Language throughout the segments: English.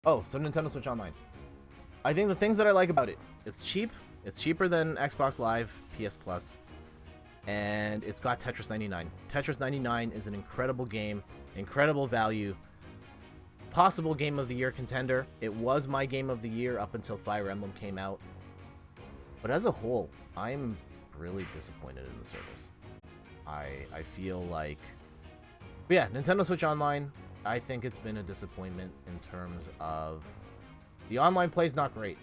Oh, so Nintendo Switch Online. I think the things that I like about it, it's cheap. It's cheaper than Xbox Live, PS Plus, and it's got Tetris 99. Tetris 99 is an incredible game, incredible value, possible Game of the Year contender. It was my Game of the Year up until Fire Emblem came out. But as a whole, I'm really disappointed in the service. I feel like... But yeah, Nintendo Switch Online, I think it's been a disappointment in terms of... The online play is not great.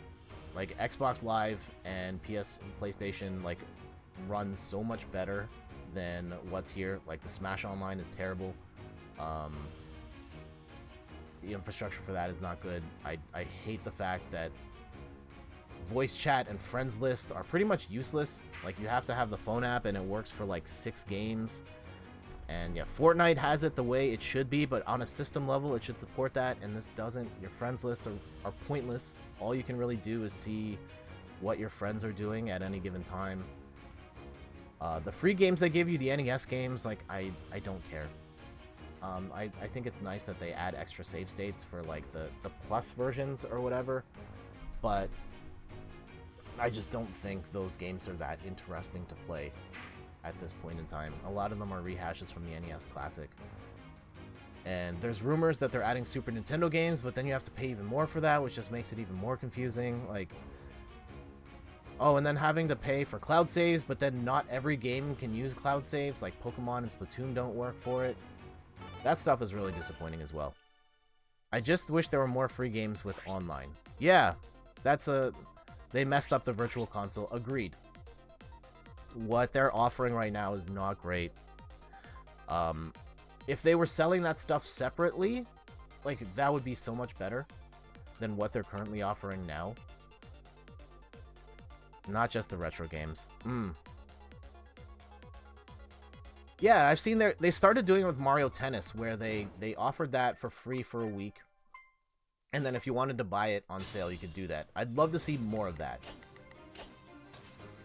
Like, Xbox Live and PS and PlayStation, like, run so much better than what's here. Like, the Smash Online is terrible. The infrastructure for that is not good. I hate the fact that voice chat and friends list are pretty much useless. Like, you have to have the phone app and it works for like 6 games. And yeah, Fortnite has it the way it should be, but on a system level it should support that, and this doesn't. Your friends lists are pointless. All you can really do is see what your friends are doing at any given time. The free games they give you, the NES games, like, I don't care. I think it's nice that they add extra save states for like the plus versions or whatever, but I just don't think those games are that interesting to play at this point in time. A lot of them are rehashes from the NES Classic. And there's rumors that they're adding Super Nintendo games, but then you have to pay even more for that, which just makes it even more confusing. Like, oh, and then having to pay for cloud saves, but then not every game can use cloud saves, like Pokemon and Splatoon don't work for it. That stuff is really disappointing as well. I just wish there were more free games with online. Yeah, they messed up the Virtual Console. Agreed. What they're offering right now is not great. If they were selling that stuff separately, like, that would be so much better than what they're currently offering now. Not just the retro games. Yeah, I've seen they started doing it with Mario Tennis, where they offered that for free for a week. And then if you wanted to buy it on sale, you could do that. I'd love to see more of that.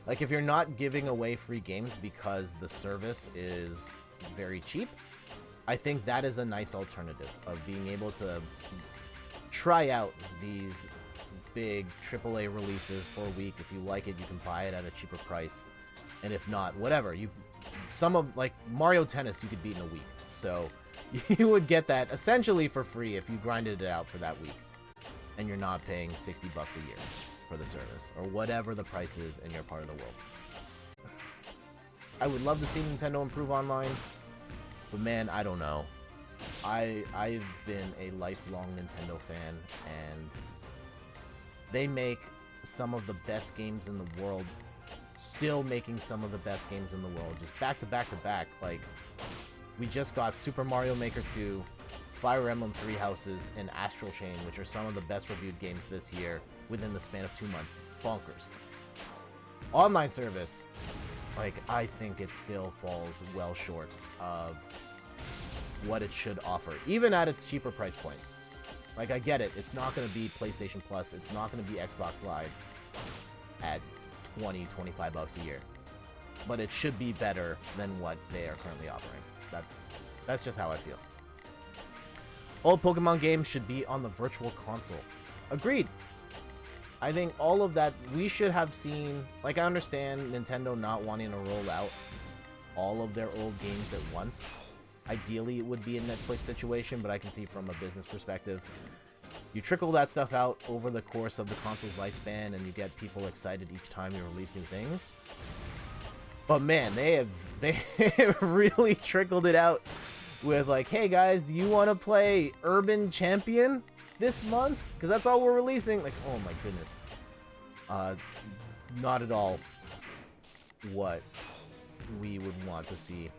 Like, if you're not giving away free games because the service is very cheap, I think that is a nice alternative of being able to try out these big AAA releases for a week. If you like it, you can buy it at a cheaper price. And if not, whatever. Some of, like, Mario Tennis, you could beat in a week. So you would get that essentially for free if you grinded it out for that week. And you're not paying $60 a year for the service, or whatever the price is in your part of the world. I would love to see Nintendo improve online, but man, I don't know. I've been a lifelong Nintendo fan, and they make some of the best games in the world, still making some of the best games in the world, just back to back to back. Like, we just got Super Mario Maker 2, Fire Emblem 3 Houses, and Astral Chain, which are some of the best reviewed games this year within the span of 2 months. Bonkers. Online service, like, I think it still falls well short of what it should offer, even at its cheaper price point. Like, I get it, it's not going to be PlayStation Plus, it's not going to be Xbox Live at $20-25 a year, but it should be better than what they are currently offering. That's just how I feel. All Pokemon games should be on the Virtual Console. Agreed. I think all of that, we should have seen... Like, I understand Nintendo not wanting to roll out all of their old games at once. Ideally, it would be a Netflix situation, but I can see from a business perspective, you trickle that stuff out over the course of the console's lifespan, and you get people excited each time you release new things. But man, they have really trickled it out with, like, hey guys, do you want to play Urban Champion this month? Because that's all we're releasing. Like, oh my goodness. Not at all what we would want to see,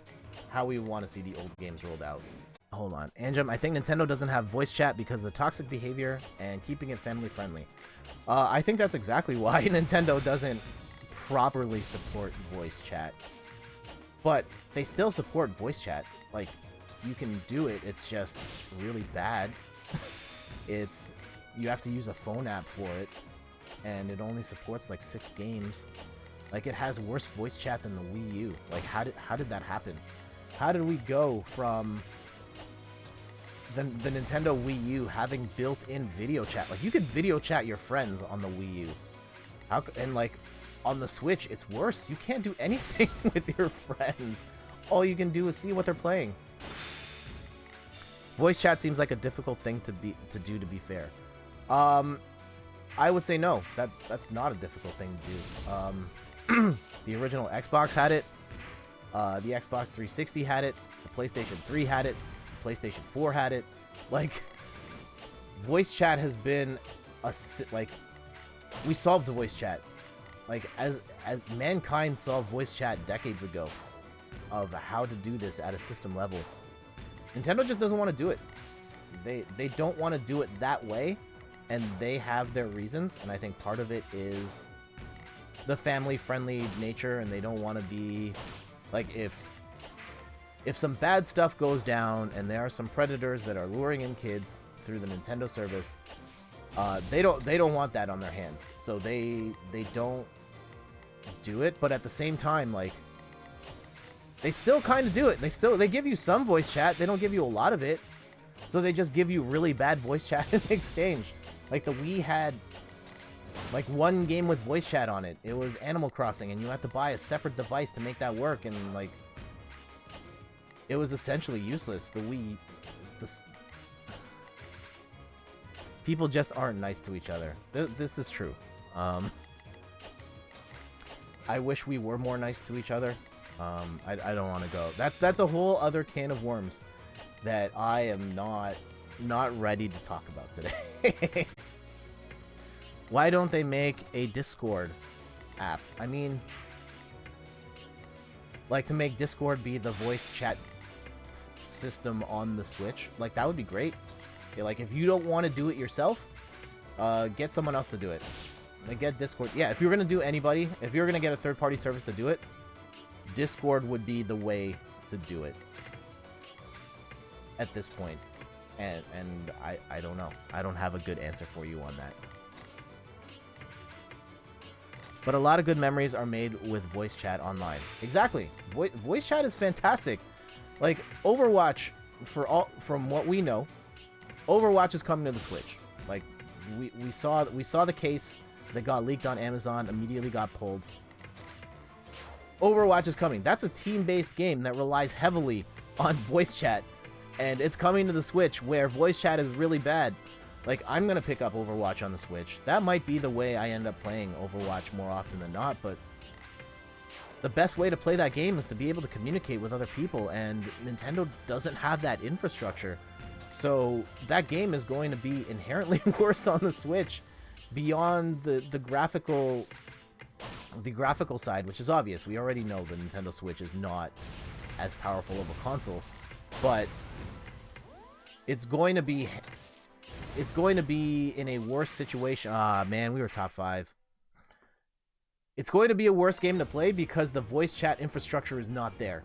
how we want to see the old games rolled out. Hold on. Anjum, I think Nintendo doesn't have voice chat because of the toxic behavior and keeping it family friendly. I think that's exactly why Nintendo doesn't properly support voice chat. But they still support voice chat. Like, you can do it, it's just really bad. You have to use a phone app for it, and it only supports like 6 games. Like, it has worse voice chat than the Wii U. Like, how did that happen? How did we go from the Nintendo Wii U having built-in video chat. Like, you could video chat your friends on the Wii U. And, like, on the Switch, it's worse. You can't do anything with your friends. All you can do is see what they're playing. Voice chat seems like a difficult thing to do, to be fair. I would say no. That's not a difficult thing to do. The original Xbox had it. The Xbox 360 had it. The PlayStation 3 had it. The PlayStation 4 had it. Like, voice chat has been like, we solved voice chat. Like, as mankind solved voice chat decades ago of how to do this at a system level. Nintendo just doesn't want to do it. They don't want to do it that way, and they have their reasons, and I think part of it is the family-friendly nature, and they don't want to be like, if some bad stuff goes down and there are some predators that are luring in kids through the Nintendo service, they don't want that on their hands, so they don't do it. But at the same time, like, they still kind of do it. They give you some voice chat. They don't give you a lot of it, so they just give you really bad voice chat in exchange. Like, the Wii had like one game with voice chat on it. It was Animal Crossing, and you had to buy a separate device to make that work, and like, it was essentially useless. The Wii, people just aren't nice to each other. This is true. I wish we were more nice to each other. I don't want to go. That's a whole other can of worms that I am not ready to talk about today. Why don't they make a Discord app? I mean, like, to make Discord be the voice chat system on the Switch, like, that would be great. Yeah, like, if you don't want to do it yourself, get someone else to do it. Like, get Discord. Yeah, if you're gonna do anybody, if you're gonna get a third-party service to do it, Discord would be the way to do it at this point. And I don't know. I don't have a good answer for you on that. But a lot of good memories are made with voice chat online. Exactly. Voice chat is fantastic. Like, Overwatch, from what we know, Overwatch is coming to the Switch. Like, we saw the case that got leaked on Amazon, immediately got pulled. Overwatch is coming. That's a team-based game that relies heavily on voice chat, and it's coming to the Switch, where voice chat is really bad. Like, I'm gonna pick up Overwatch on the Switch. That might be the way I end up playing Overwatch more often than not, but the best way to play that game is to be able to communicate with other people, and Nintendo doesn't have that infrastructure. So that game is going to be inherently worse on the Switch, beyond the graphical side, which is obvious. We already know the Nintendo Switch is not as powerful of a console, but it's going to be in a worse situation. Ah, man, we were top 5. It's going to be a worse game to play because the voice chat infrastructure is not there.